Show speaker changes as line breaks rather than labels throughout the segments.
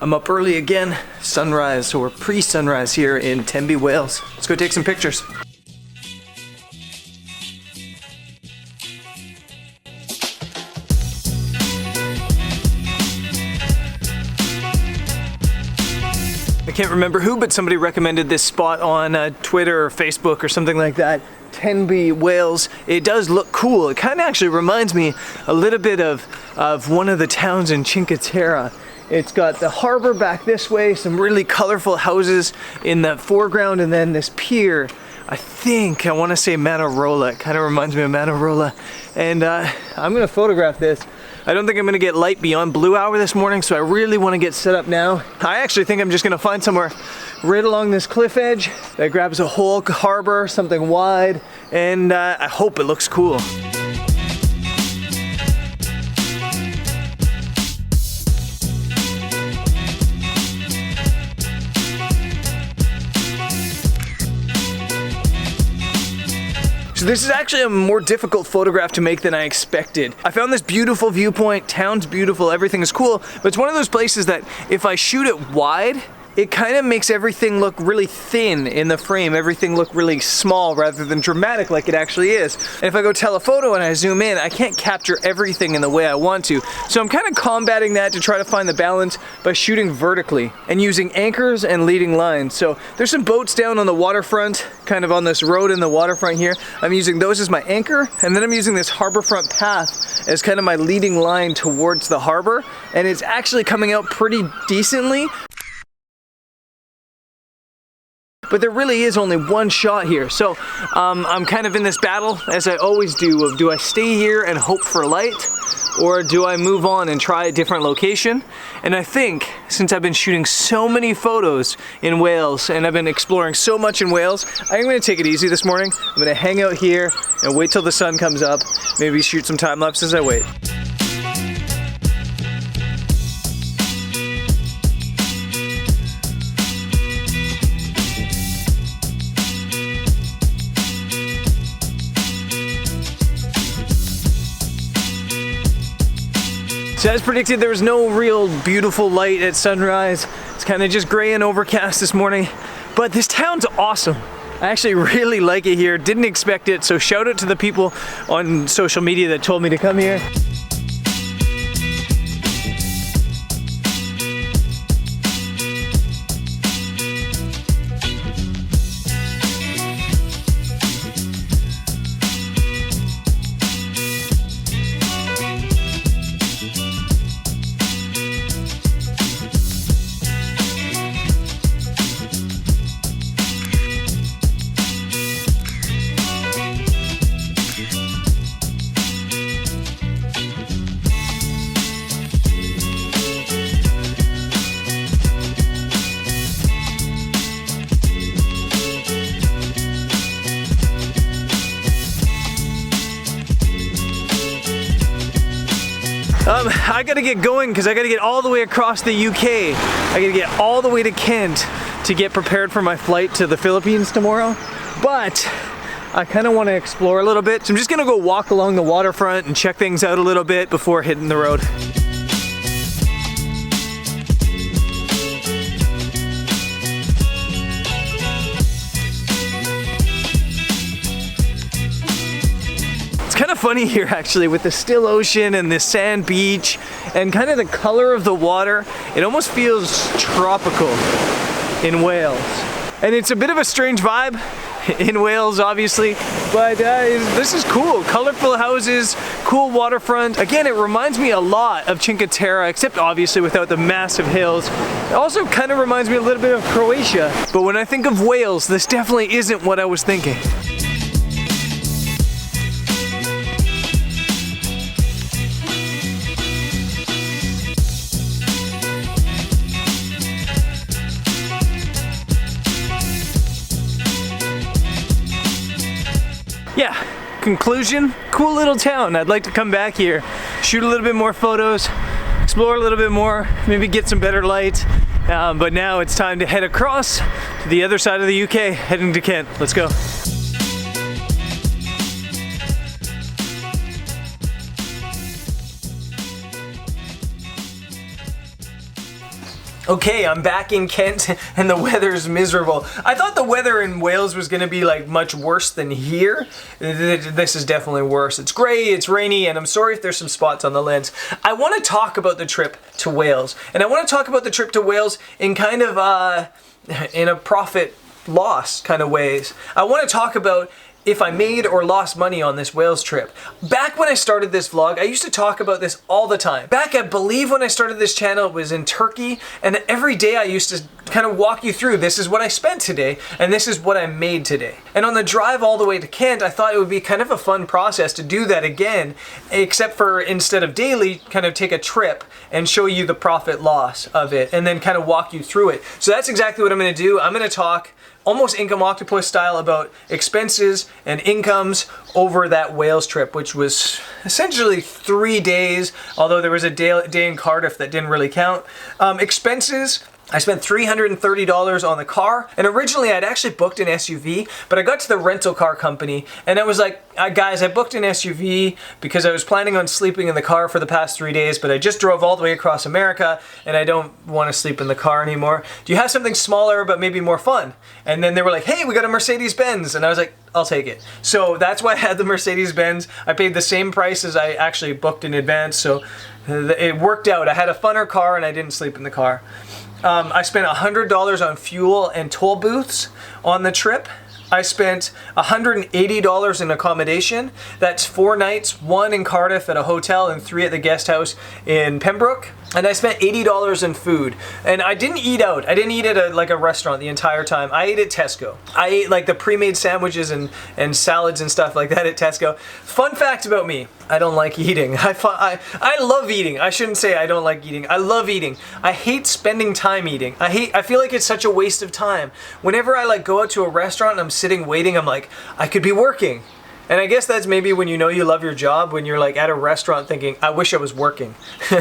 I'm up early again, sunrise, so we're pre-sunrise here in Tenby, Wales. Let's go take some pictures. I can't remember who, but somebody recommended this spot on Twitter or Facebook or something like that. Tenby, Wales. It does look cool. It kind of actually reminds me a little bit of one of the towns in Cinque Terre. It's got the harbor back this way, some really colorful houses in the foreground, and then this pier. I want to say Manarola. It kind of reminds me of Manarola. And I'm going to photograph this. I don't think I'm going to get light beyond blue hour this morning, so I really want to get set up now. I actually think I'm just going to find somewhere right along this cliff edge that grabs a whole harbor, something wide, and I hope it looks cool. So this is actually a more difficult photograph to make than I expected. I found this beautiful viewpoint, town's beautiful, everything is cool, but it's one of those places that if I shoot it wide, it kind of makes everything look really thin in the frame, everything look really small rather than dramatic like it actually is. And if I go telephoto and I zoom in, I can't capture everything in the way I want to. So I'm kind of combating that to try to find the balance by shooting vertically and using anchors and leading lines. So there's some boats down on the waterfront, kind of on this road in the waterfront here. I'm using those as my anchor, and then I'm using this harborfront path as kind of my leading line towards the harbor, and it's actually coming out pretty decently. But there really is only one shot here. So I'm kind of in this battle, as I always do, of do I stay here and hope for light, or do I move on and try a different location? And I think, since I've been shooting so many photos in Wales, and I've been exploring so much in Wales, I'm gonna take it easy this morning. I'm gonna hang out here and wait till the sun comes up, maybe shoot some time lapse as I wait. So as predicted, there was no real beautiful light at sunrise. It's kind of just gray and overcast this morning, but this town's awesome. I actually really like it here. Didn't expect it, so shout out to the people on social media that told me to come here. I gotta get going because I gotta get all the way across the UK. I gotta get all the way to Kent to get prepared for my flight to the Philippines tomorrow. But I kind of want to explore a little bit. So I'm just gonna go walk along the waterfront and check things out a little bit before hitting the road. Kind of funny here actually with the still ocean and the sand beach and kind of the color of the water. It almost feels tropical in Wales. And it's a bit of a strange vibe in Wales obviously, but this is cool. Colorful houses, cool waterfront. Again, it reminds me a lot of Cinque Terre, except obviously without the massive hills. It also kind of reminds me a little bit of Croatia. But when I think of Wales, this definitely isn't what I was thinking. Yeah, conclusion, cool little town. I'd like to come back here, shoot a little bit more photos, explore a little bit more, maybe get some better light. But now it's time to head across to the other side of the UK, heading to Kent. Let's go. Okay, I'm back in Kent and the weather's miserable. I thought the weather in Wales was gonna be like much worse than here. This is definitely worse. It's gray, it's rainy, and I'm sorry if there's some spots on the lens. I wanna talk about the trip to Wales. And I wanna talk about the trip to Wales in kind of, in a profit loss kind of ways. I wanna talk about if I made or lost money on this Wales trip. Back when I started this vlog, I used to talk about this all the time. Back, I believe when I started this channel, it was in Turkey, and every day I used to kind of walk you through, this is what I spent today, and this is what I made today. And on the drive all the way to Kent, I thought it would be kind of a fun process to do that again, except for instead of daily, kind of take a trip and show you the profit loss of it, and then kind of walk you through it. So that's exactly what I'm gonna do. I'm gonna talk almost Income Octopus style about expenses and incomes over that Wales trip, which was essentially 3 days, although there was a day in Cardiff that didn't really count. Expenses, I spent $330 on the car, and originally I'd actually booked an SUV, but I got to the rental car company and I was like, guys, I booked an SUV because I was planning on sleeping in the car for the past 3 days, but I just drove all the way across America and I don't want to sleep in the car anymore. Do you have something smaller but maybe more fun? And then they were like, hey, we got a Mercedes-Benz, and I was like, I'll take it. So that's why I had the Mercedes-Benz. I paid the same price as I actually booked in advance, so it worked out. I had a funner car and I didn't sleep in the car. I spent $100 on fuel and toll booths on the trip. I spent $180 in accommodation. That's 4 nights, 1 in Cardiff at a hotel and 3 at the guest house in Pembroke. And I spent $80 in food. And I didn't eat out. I didn't eat at a restaurant the entire time. I ate at Tesco. I ate like the pre-made sandwiches and salads and stuff like that at Tesco. Fun fact about me, I don't like eating. I love eating. I shouldn't say I don't like eating. I love eating. I hate spending time eating. I feel like it's such a waste of time. Whenever I like go out to a restaurant and I'm sitting waiting, I'm like, I could be working. And I guess that's maybe when you know you love your job, when you're like at a restaurant thinking, I wish I was working.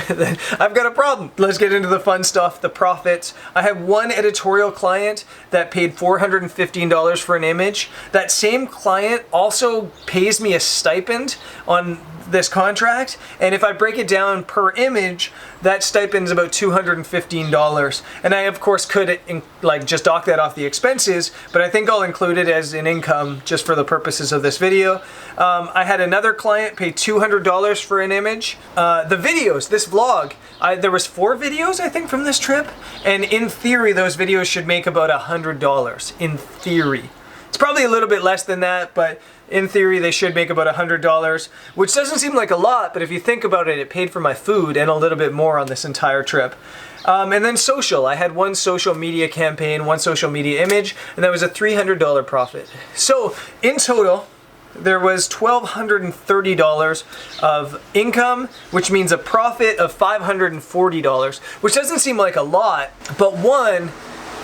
Then I've got a problem. Let's get into the fun stuff, the profits. I have one editorial client that paid $415 for an image. That same client also pays me a stipend on this contract, and if I break it down per image, that stipend's about $215. And I of course could like just dock that off the expenses, but I think I'll include it as an income just for the purposes of this video. I had another client pay $200 for an image. The videos, this vlog, there was 4 videos I think from this trip, and in theory those videos should make about $100 in theory. It's probably a little bit less than that, but in theory they should make about $100, which doesn't seem like a lot, but if you think about it, it paid for my food and a little bit more on this entire trip. And then social, I had 1 social media campaign, 1 social media image, and that was a $300 profit. So in total, there was $1,230 of income, which means a profit of $540, which doesn't seem like a lot, but 1,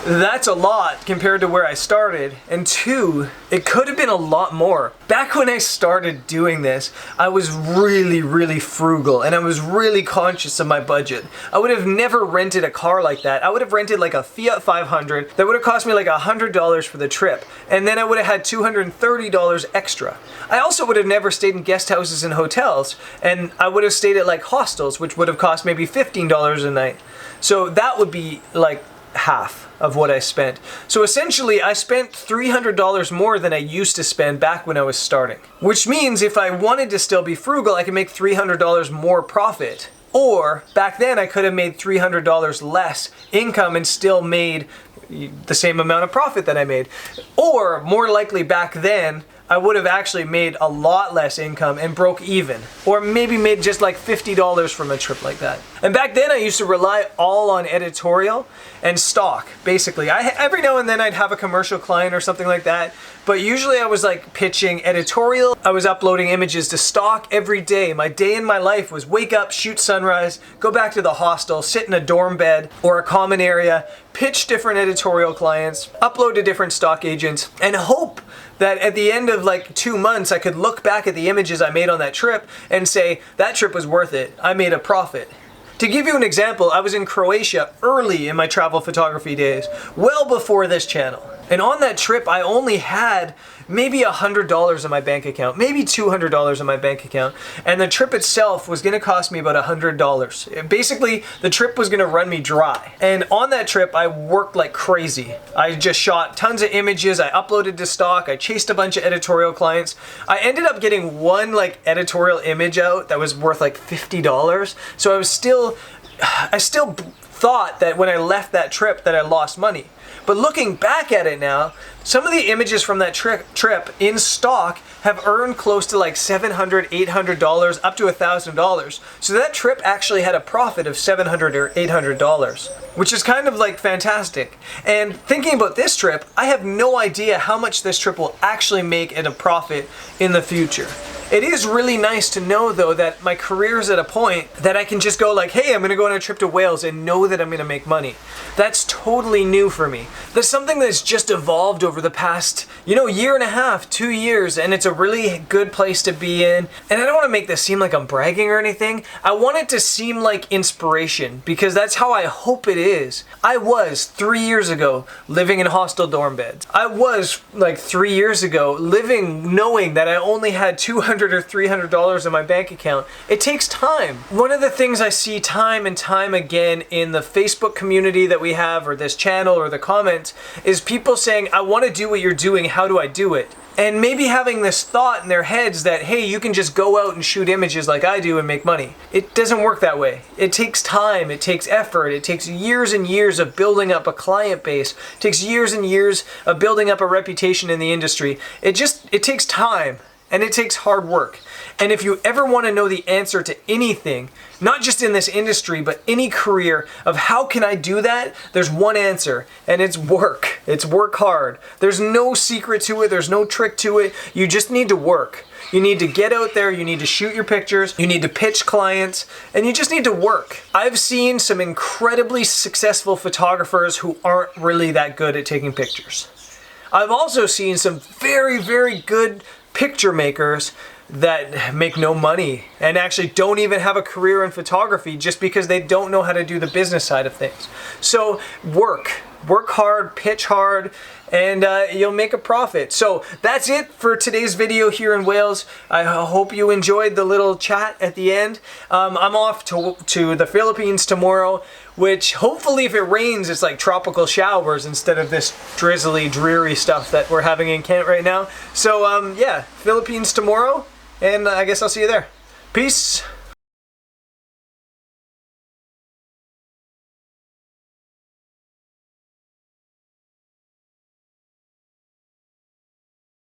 that's a lot compared to where I started, and 2, it could have been a lot more. Back when I started doing this, I was really frugal, and I was really conscious of my budget. I would have never rented a car like that. I would have rented like a Fiat 500 that would have cost me like $100 for the trip, and then I would have had $230 extra. I also would have never stayed in guest houses and hotels, and I would have stayed at like hostels, which would have cost maybe $15 a night. So that would be like half of what I spent. So essentially I spent $300 more than I used to spend back when I was starting. Which means if I wanted to still be frugal, I could make $300 more profit. Or back then I could have made $300 less income and still made the same amount of profit that I made. Or more likely back then, I would have actually made a lot less income and broke even. Or maybe made just like $50 from a trip like that. And back then I used to rely all on editorial and stock, basically. Every now and then I'd have a commercial client or something like that, but usually I was like pitching editorial. I was uploading images to stock every day. My day in my life was wake up, shoot sunrise, go back to the hostel, sit in a dorm bed or a common area, pitch different editorial clients, upload to different stock agents, and hope that at the end of like 2 months I could look back at the images I made on that trip and say, that trip was worth it. I made a profit. To give you an example, I was in Croatia early in my travel photography days, well before this channel. And on that trip, I only had maybe $100 in my bank account, maybe $200 in my bank account. And the trip itself was gonna cost me about $100. Basically, the trip was gonna run me dry. And on that trip, I worked like crazy. I just shot tons of images, I uploaded to stock, I chased a bunch of editorial clients. I ended up getting one like editorial image out that was worth like $50. So I still thought that when I left that trip that I lost money. But looking back at it now, some of the images from that trip in stock have earned close to like $700, $800, up to $1,000. So that trip actually had a profit of $700 or $800, which is kind of like fantastic. And thinking about this trip, I have no idea how much this trip will actually make at a profit in the future. It is really nice to know though that my career is at a point that I can just go like, hey, I'm gonna go on a trip to Wales and know that I'm gonna make money. That's totally new for me. That's something that's just evolved over the past, year and a half, 2 years, and it's a really good place to be in. And I don't wanna make this seem like I'm bragging or anything. I want it to seem like inspiration because that's how I hope it is. I was 3 years ago living in hostel dorm beds. I was like 3 years ago living knowing that I only had $200 or $300 in my bank account. It takes time. One of the things I see time and time again in the Facebook community that we have, or this channel, or the comments, is people saying, I want to do what you're doing, how do I do it? And maybe having this thought in their heads that, hey, you can just go out and shoot images like I do and make money. It doesn't work that way. It takes time, it takes effort, it takes years and years of building up a client base, it takes years and years of building up a reputation in the industry. It takes time. And it takes hard work. And if you ever want to know the answer to anything, not just in this industry, but any career of how can I do that, there's one answer, and it's work. It's work hard. There's no secret to it. There's no trick to it. You just need to work. You need to get out there, you need to shoot your pictures, you need to pitch clients, and you just need to work. I've seen some incredibly successful photographers who aren't really that good at taking pictures. I've also seen some very, very good picture makers that make no money and actually don't even have a career in photography just because they don't know how to do the business side of things. So work hard, pitch hard, and you'll make a profit. So that's it for today's video here in Wales. I hope you enjoyed the little chat at the end. I'm off to the Philippines tomorrow, which hopefully if it rains, it's like tropical showers instead of this drizzly, dreary stuff that we're having in Kent right now. So yeah, Philippines tomorrow, and I guess I'll see you there. Peace.